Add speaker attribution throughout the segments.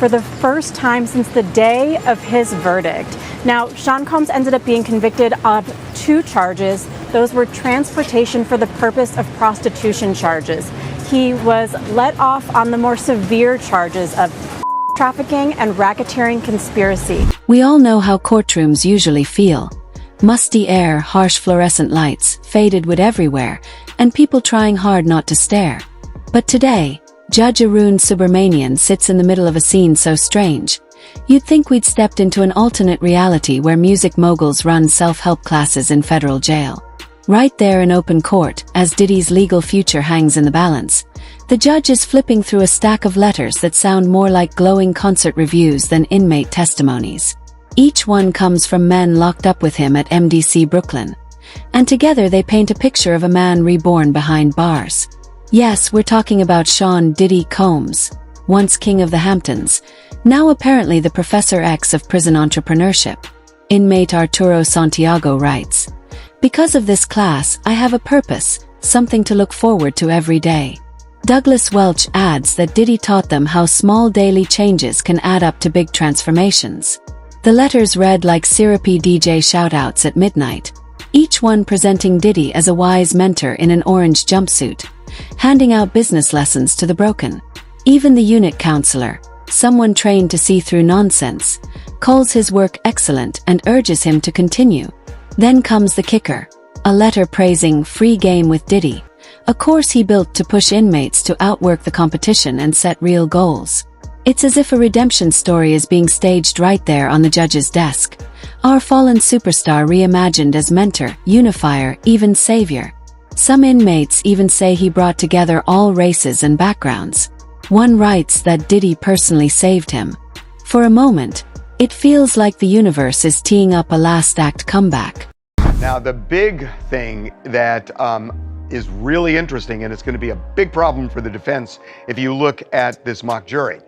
Speaker 1: for the first time since the day of his verdict. Now, Sean Combs ended up being convicted of 2 charges. Those were transportation for the purpose of prostitution charges. He was let off on the more severe charges of trafficking and racketeering conspiracy.
Speaker 2: We all know how courtrooms usually feel. Musty air, harsh fluorescent lights, faded wood everywhere, and people trying hard not to stare. But today, Judge Arun Subramanian sits in the middle of a scene so strange. You'd think we'd stepped into an alternate reality where music moguls run self-help classes in federal jail. Right there in open court, as Diddy's legal future hangs in the balance, the judge is flipping through a stack of letters that sound more like glowing concert reviews than inmate testimonies. Each one comes from men locked up with him at MDC Brooklyn. And together they paint a picture of a man reborn behind bars. Yes, we're talking about Sean Diddy Combs, once king of the Hamptons, now apparently the Professor X of prison entrepreneurship. Inmate Arturo Santiago writes, "Because of this class, I have a purpose, something to look forward to every day." Douglas Welch adds that Diddy taught them how small daily changes can add up to big transformations. The letters read like syrupy DJ shoutouts at midnight, each one presenting Diddy as a wise mentor in an orange jumpsuit, handing out business lessons to the broken. Even the unit counselor, someone trained to see through nonsense, calls his work excellent and urges him to continue. Then comes the kicker, a letter praising Free Game with Diddy, a course he built to push inmates to outwork the competition and set real goals. It's as if a redemption story is being staged right there on the judge's desk. Our fallen superstar reimagined as mentor, unifier, even savior. Some inmates even say he brought together all races and backgrounds. One writes that Diddy personally saved him. For a moment, it feels like the universe is teeing up a last act comeback.
Speaker 3: Now, the big thing that is really interesting, and it's going to be a big problem for the defense if you look at this mock jury,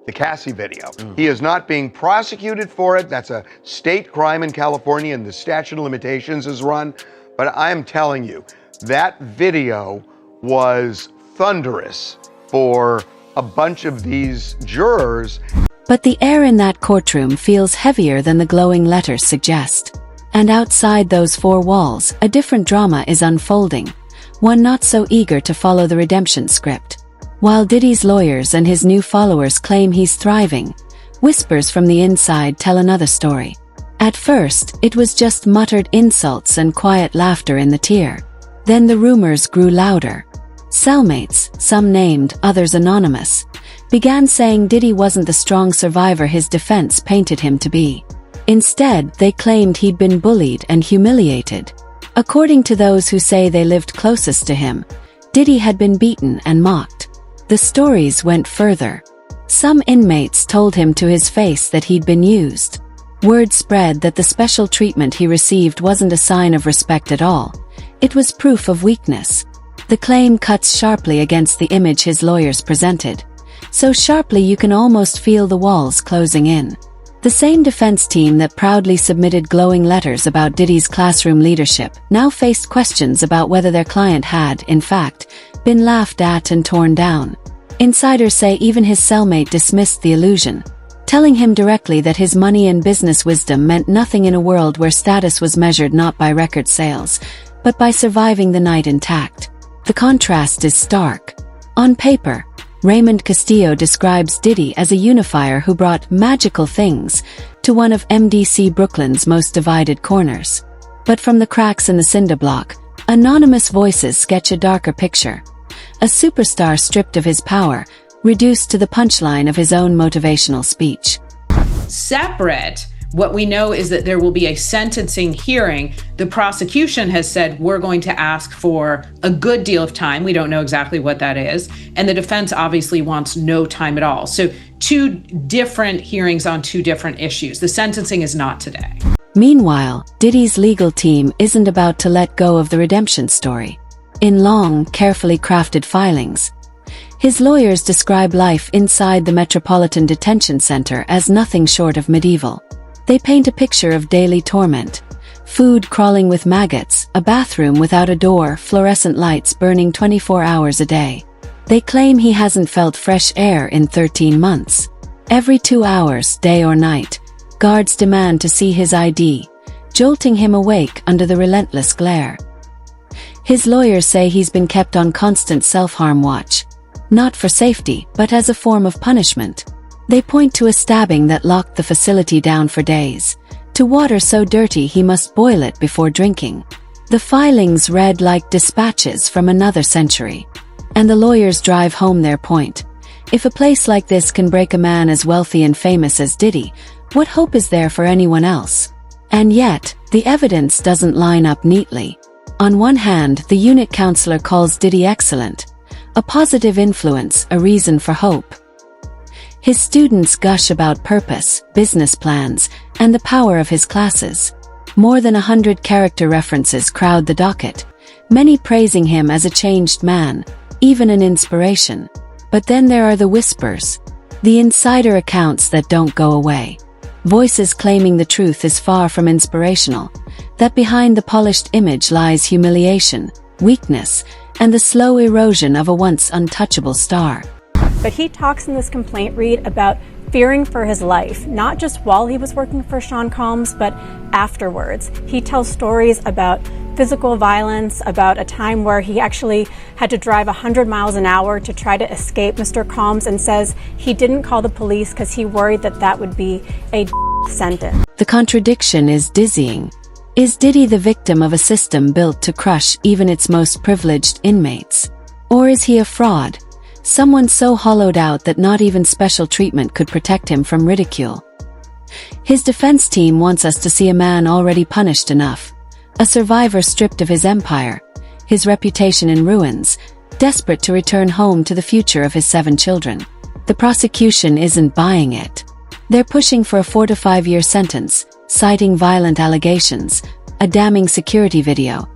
Speaker 3: the Cassie video. He is not being prosecuted for it. That's a state crime in California, and the statute of limitations is run. But I am telling you, that video was thunderous for a bunch of these jurors.
Speaker 2: But the air in that courtroom feels heavier than the glowing letters suggest. And outside those 4 walls, a different drama is unfolding, one not so eager to follow the redemption script. While Diddy's lawyers and his new followers claim he's thriving, whispers from the inside tell another story. At first, it was just muttered insults and quiet laughter in the tier. Then the rumors grew louder. Cellmates, some named, others anonymous, began saying Diddy wasn't the strong survivor his defense painted him to be. Instead, they claimed he'd been bullied and humiliated. According to those who say they lived closest to him, Diddy had been beaten and mocked. The stories went further. Some inmates told him to his face that he'd been used. Word spread that the special treatment he received wasn't a sign of respect at all. It was proof of weakness. The claim cuts sharply against the image his lawyers presented. So sharply you can almost feel the walls closing in. The same defense team that proudly submitted glowing letters about Diddy's classroom leadership now faced questions about whether their client had, in fact, been laughed at and torn down. Insiders say even his cellmate dismissed the illusion, telling him directly that his money and business wisdom meant nothing in a world where status was measured not by record sales, but by surviving the night intact. The contrast is stark. On paper, Raymond Castillo describes Diddy as a unifier who brought magical things to one of MDC Brooklyn's most divided corners. But from the cracks in the cinder block, anonymous voices sketch a darker picture. A superstar stripped of his power, reduced to the punchline of his own motivational speech.
Speaker 4: Separate, what we know is that there will be a sentencing hearing. The prosecution has said we're going to ask for a good deal of time. We don't know exactly what that is. And the defense obviously wants no time at all. So 2 different hearings on 2 different issues. The sentencing is not today.
Speaker 2: Meanwhile, Diddy's legal team isn't about to let go of the redemption story. In long, carefully crafted filings, his lawyers describe life inside the Metropolitan Detention Center as nothing short of medieval. They paint a picture of daily torment. Food crawling with maggots, a bathroom without a door, fluorescent lights burning 24 hours a day. They claim he hasn't felt fresh air in 13 months. Every 2 hours, day or night, guards demand to see his ID, jolting him awake under the relentless glare. His lawyers say he's been kept on constant self-harm watch, not for safety, but as a form of punishment. They point to a stabbing that locked the facility down for days, to water so dirty he must boil it before drinking. The filings read like dispatches from another century. And the lawyers drive home their point. If a place like this can break a man as wealthy and famous as Diddy, what hope is there for anyone else? And yet, the evidence doesn't line up neatly. On one hand, the unit counselor calls Diddy excellent, a positive influence, a reason for hope. His students gush about purpose, business plans, and the power of his classes. More than 100 character references crowd the docket, many praising him as a changed man, even an inspiration. But then there are the whispers, the insider accounts that don't go away. Voices claiming the truth is far from inspirational, that behind the polished image lies humiliation, weakness, and the slow erosion of a once untouchable star.
Speaker 1: But he talks in this complaint read about fearing for his life, not just while he was working for Sean Combs, but afterwards. He tells stories about physical violence, about a time where he actually had to drive 100 miles an hour to try to escape Mr. Combs, and says he didn't call the police because he worried that would be a sentence.
Speaker 2: The contradiction is dizzying. Is Diddy the victim of a system built to crush even its most privileged inmates? Or is he a fraud? Someone so hollowed out that not even special treatment could protect him from ridicule. His defense team wants us to see a man already punished enough, a survivor stripped of his empire, his reputation in ruins, desperate to return home to the future of his 7 children. The prosecution isn't buying it. They're pushing for a 4 to 5 year sentence, citing violent allegations, a damning security video,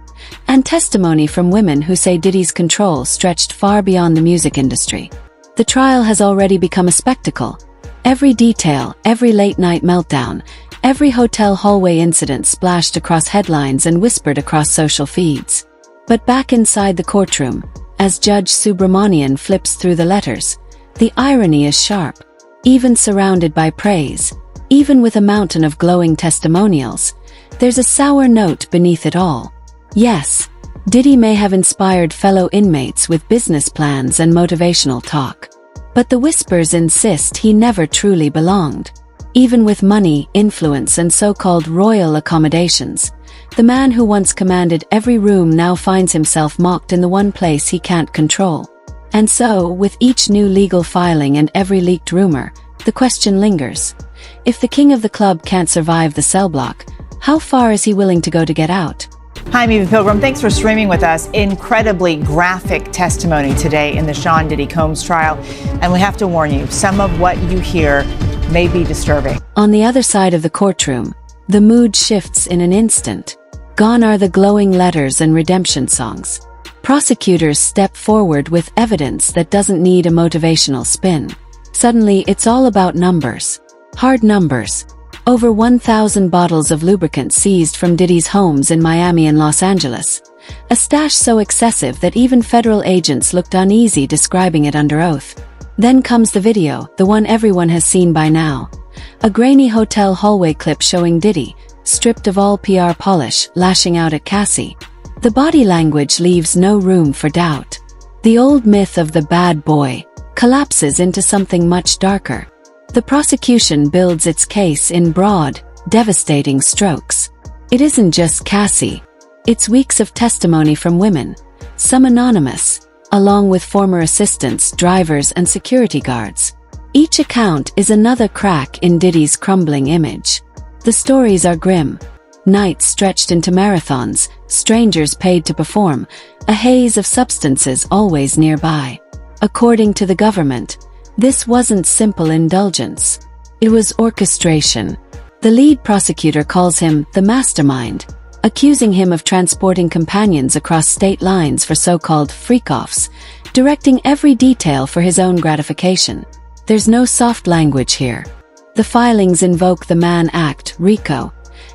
Speaker 2: and testimony from women who say Diddy's control stretched far beyond the music industry. The trial has already become a spectacle. Every detail, every late-night meltdown, every hotel hallway incident splashed across headlines and whispered across social feeds. But back inside the courtroom, as Judge Subramanian flips through the letters, the irony is sharp. Even surrounded by praise, even with a mountain of glowing testimonials, there's a sour note beneath it all. Yes, Diddy may have inspired fellow inmates with business plans and motivational talk. But the whispers insist he never truly belonged. Even with money, influence, and so-called royal accommodations, the man who once commanded every room now finds himself mocked in the one place he can't control. And so, with each new legal filing and every leaked rumor, the question lingers. If the king of the club can't survive the cell block, how far is he willing to go to get out?
Speaker 5: Hi, I'm Eva Pilgrim. Thanks for streaming with us. Incredibly graphic testimony today in the Sean Diddy Combs trial. And we have to warn you, some of what you hear may be disturbing.
Speaker 2: On the other side of the courtroom, the mood shifts in an instant. Gone are the glowing letters and redemption songs. Prosecutors step forward with evidence that doesn't need a motivational spin. Suddenly, it's all about numbers. Hard numbers. Over 1,000 bottles of lubricant seized from Diddy's homes in Miami and Los Angeles. A stash so excessive that even federal agents looked uneasy describing it under oath. Then comes the video, the one everyone has seen by now. A grainy hotel hallway clip showing Diddy, stripped of all PR polish, lashing out at Cassie. The body language leaves no room for doubt. The old myth of the bad boy collapses into something much darker. The prosecution builds its case in broad, devastating strokes. It isn't just Cassie. It's weeks of testimony from women, some anonymous, along with former assistants, drivers, and security guards. Each account is another crack in Diddy's crumbling image. The stories are grim. Nights stretched into marathons, strangers paid to perform, a haze of substances always nearby. According to the government, this wasn't simple indulgence. It was orchestration. The lead prosecutor calls him the mastermind, accusing him of transporting companions across state lines for so-called freak-offs, directing every detail for his own gratification. There's no soft language here. The filings invoke the Mann Act, RICO,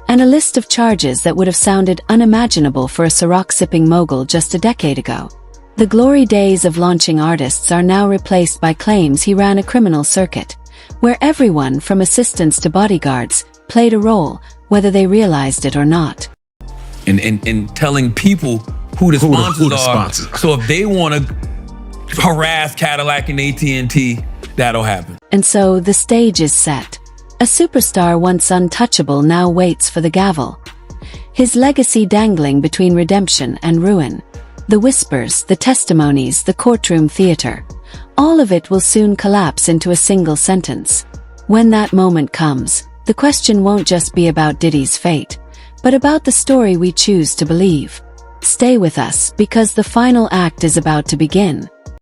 Speaker 2: and a list of charges that would have sounded unimaginable for a Ciroc-sipping mogul just a decade ago. The glory days of launching artists are now replaced by claims he ran a criminal circuit, where everyone from assistants to bodyguards played a role, whether they realized it or not.
Speaker 6: And telling people who the sponsors are. So if they want to harass Cadillac and AT&T, that'll happen.
Speaker 2: And so the stage is set. A superstar once untouchable now waits for the gavel. His legacy dangling between redemption and ruin. The whispers, the testimonies, the courtroom theater. All of it will soon collapse into a single sentence. When that moment comes, the question won't just be about Diddy's fate, but about the story we choose to believe. Stay with us because the final act is about to begin.